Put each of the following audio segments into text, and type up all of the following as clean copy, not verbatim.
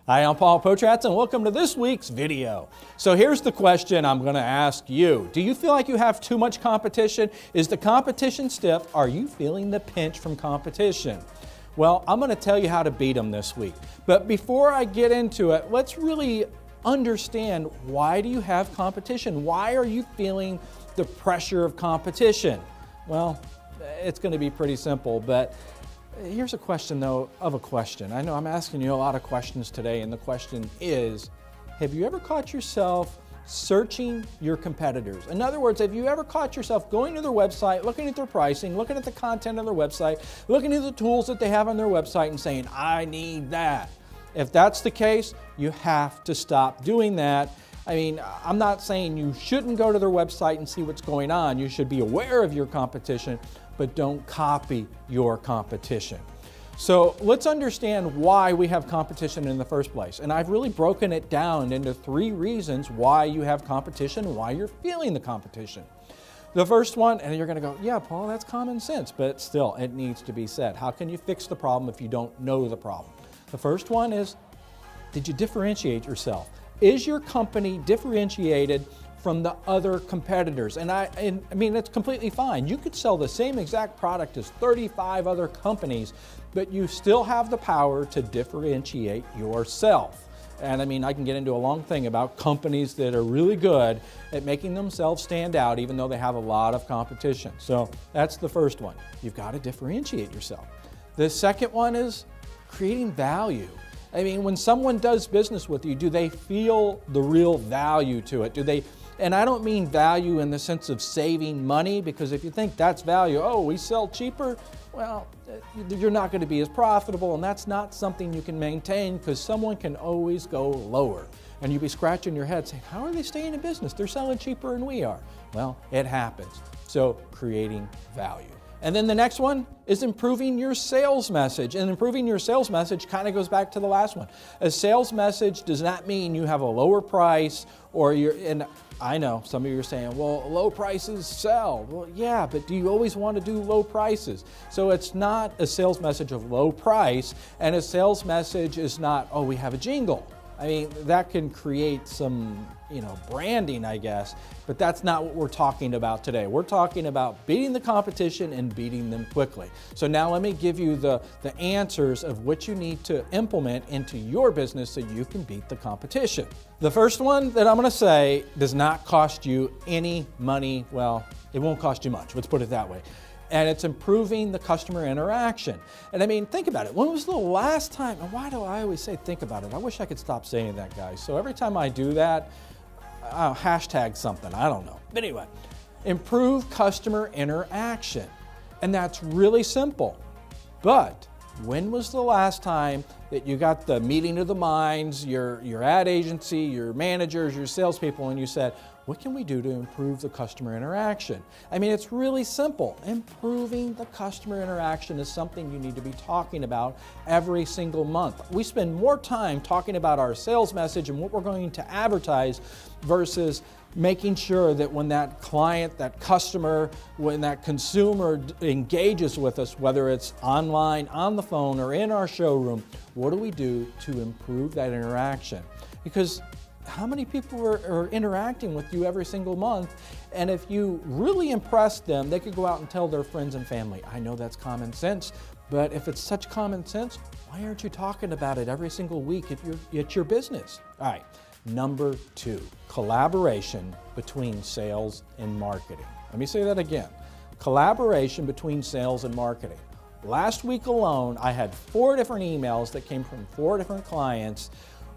Hi, I'm Paul Potratz, and welcome to this week's video. So here's the question I'm going to ask you. Do you feel like you have too much competition? Is the competition stiff? Are you feeling the pinch from competition? Well, I'm going to tell you how to beat them this week. But before I get into it, let's really understand, why do you have competition? Why are you feeling the pressure of competition? Well, it's going to be pretty simple, but here's a question though of a question. I know I'm asking you a lot of questions today, and the question is, have you ever caught yourself searching your competitors? In other words, have you ever caught yourself going to their website, looking at their pricing, looking at the content on their website, looking at the tools that they have on their website and saying, I need that? If that's the case, you have to stop doing that. I mean, I'm not saying you shouldn't go to their website and see what's going on. You should be aware of your competition, but don't copy your competition. So let's understand why we have competition in the first place. And I've really broken it down into 3 reasons why you have competition, why you're feeling the competition. The first one, and you're going to go, yeah, Paul, that's common sense, but still, it needs to be said. How can you fix the problem if you don't know the problem? The first one is, did you differentiate yourself? Is your company differentiated from the other competitors? And I mean, it's completely fine. You could sell the same exact product as 35 other companies, but you still have the power to differentiate yourself. And I mean, I can get into a long thing about companies that are really good at making themselves stand out, even though they have a lot of competition. So that's the first one. You've got to differentiate yourself. The second one is creating value. I mean, when someone does business with you, do they feel the real value to it? And I don't mean value in the sense of saving money, because if you think that's value, oh, we sell cheaper, well, you're not going to be as profitable, and that's not something you can maintain, because someone can always go lower. And you'll be scratching your head saying, how are they staying in business? They're selling cheaper than we are. Well, it happens. So creating value. And then the next one is improving your sales message. And improving your sales message kind of goes back to the last one. A sales message does not mean you have a lower price, or and I know some of you are saying, well, low prices sell. Well, yeah, but do you always want to do low prices? So it's not a sales message of low price, and a sales message is not, oh, we have a jingle. I mean, that can create some, branding, I guess, but that's not what we're talking about today. We're talking about beating the competition and beating them quickly. So now let me give you the answers of what you need to implement into your business so you can beat the competition. The first one that I'm going to say does not cost you any money. Well, it won't cost you much. Let's put it that way. And it's improving the customer interaction. And I mean, think about it. When was the last time, and why do I always say think about it? I wish I could stop saying that, guys. So every time I do that, I'll hashtag something, I don't know. But anyway, improve customer interaction. And that's really simple. But when was the last time that you got the meeting of the minds, your ad agency, your managers, your salespeople, and you said, what can we do to improve the customer interaction? I mean, it's really simple. Improving the customer interaction is something you need to be talking about every single month. We spend more time talking about our sales message and what we're going to advertise versus making sure that when that client, that customer, when that consumer engages with us, whether it's online, on the phone, or in our showroom, what do we do to improve that interaction? Because how many people are interacting with you every single month? And if you really impress them, they could go out and tell their friends and family. I know that's common sense, but if it's such common sense, why aren't you talking about it every single week at your business? All right, number 2, collaboration between sales and marketing. Let me say that again. Collaboration between sales and marketing. Last week alone, I had 4 different emails that came from 4 different clients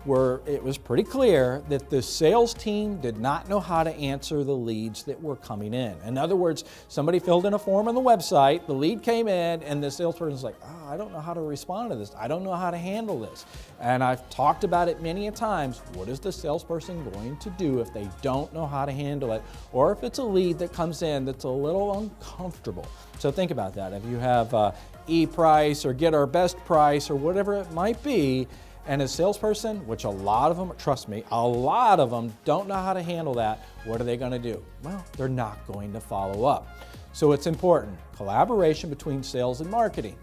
where it was pretty clear that the sales team did not know how to answer the leads that were coming in. In other words, somebody filled in a form on the website, the lead came in, and the salesperson's like, I don't know how to respond to this. I don't know how to handle this. And I've talked about it many a times. What is the salesperson going to do if they don't know how to handle it? Or if it's a lead that comes in that's a little uncomfortable. So think about that. If you have e-price or get our best price or whatever it might be, and a salesperson, which a lot of them, trust me, a lot of them don't know how to handle that, what are they going to do? Well, they're not going to follow up. So it's important. Collaboration between sales and marketing.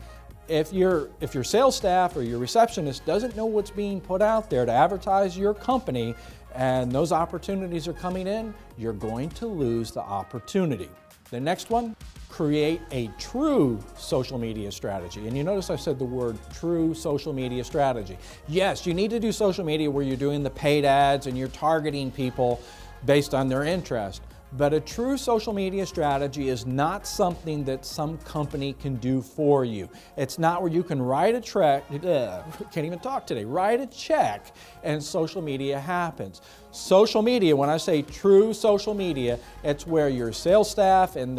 if your sales staff or your receptionist doesn't know what's being put out there to advertise your company and those opportunities are coming in, you're going to lose the opportunity. The next one, create a true social media strategy. And you notice I said the word true social media strategy. Yes, you need to do social media where you're doing the paid ads and you're targeting people based on their interest. But a true social media strategy is not something that some company can do for you. It's not where you can write a check, can't even talk today, write a check and social media happens. Social media, when I say true social media, it's where your sales staff and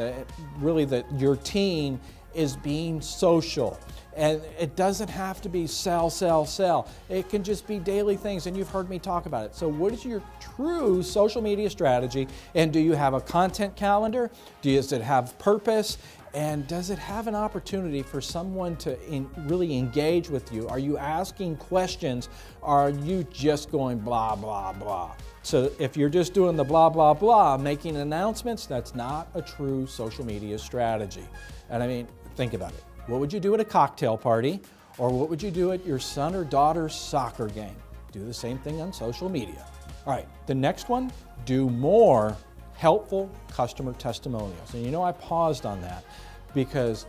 your team is being social. And it doesn't have to be sell, sell, sell. It can just be daily things, and you've heard me talk about it. So what is your true social media strategy? And do you have a content calendar? Does it have purpose? And does it have an opportunity for someone to really engage with you? Are you asking questions? Are you just going blah, blah, blah? So if you're just doing the blah, blah, blah, making announcements, that's not a true social media strategy. And I mean, think about it. What would you do at a cocktail party? Or what would you do at your son or daughter's soccer game? Do the same thing on social media. All right, the next one, do more helpful customer testimonials. And you know, I paused on that because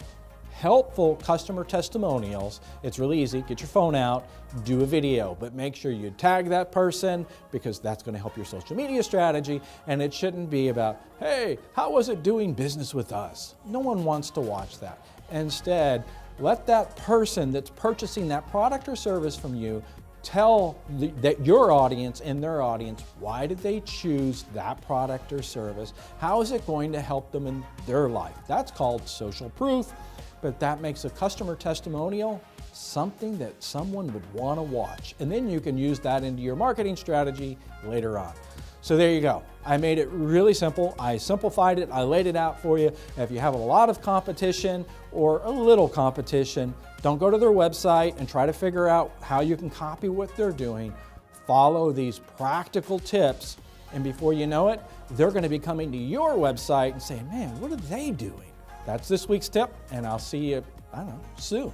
helpful customer testimonials, it's really easy. Get your phone out, do a video, but make sure you tag that person because that's going to help your social media strategy. And it shouldn't be about, hey, how was it doing business with us? No one wants to watch that. Instead, let that person that's purchasing that product or service from you tell that your audience and their audience, why did they choose that product or service? How is it going to help them in their life? That's called social proof, but that makes a customer testimonial something that someone would want to watch. And then you can use that into your marketing strategy later on. So there you go. I made it really simple. I simplified it. I laid it out for you. If you have a lot of competition or a little competition, don't go to their website and try to figure out how you can copy what they're doing. Follow these practical tips, and before you know it, they're going to be coming to your website and saying, man, what are they doing? That's this week's tip, and I'll see you, I don't know, soon.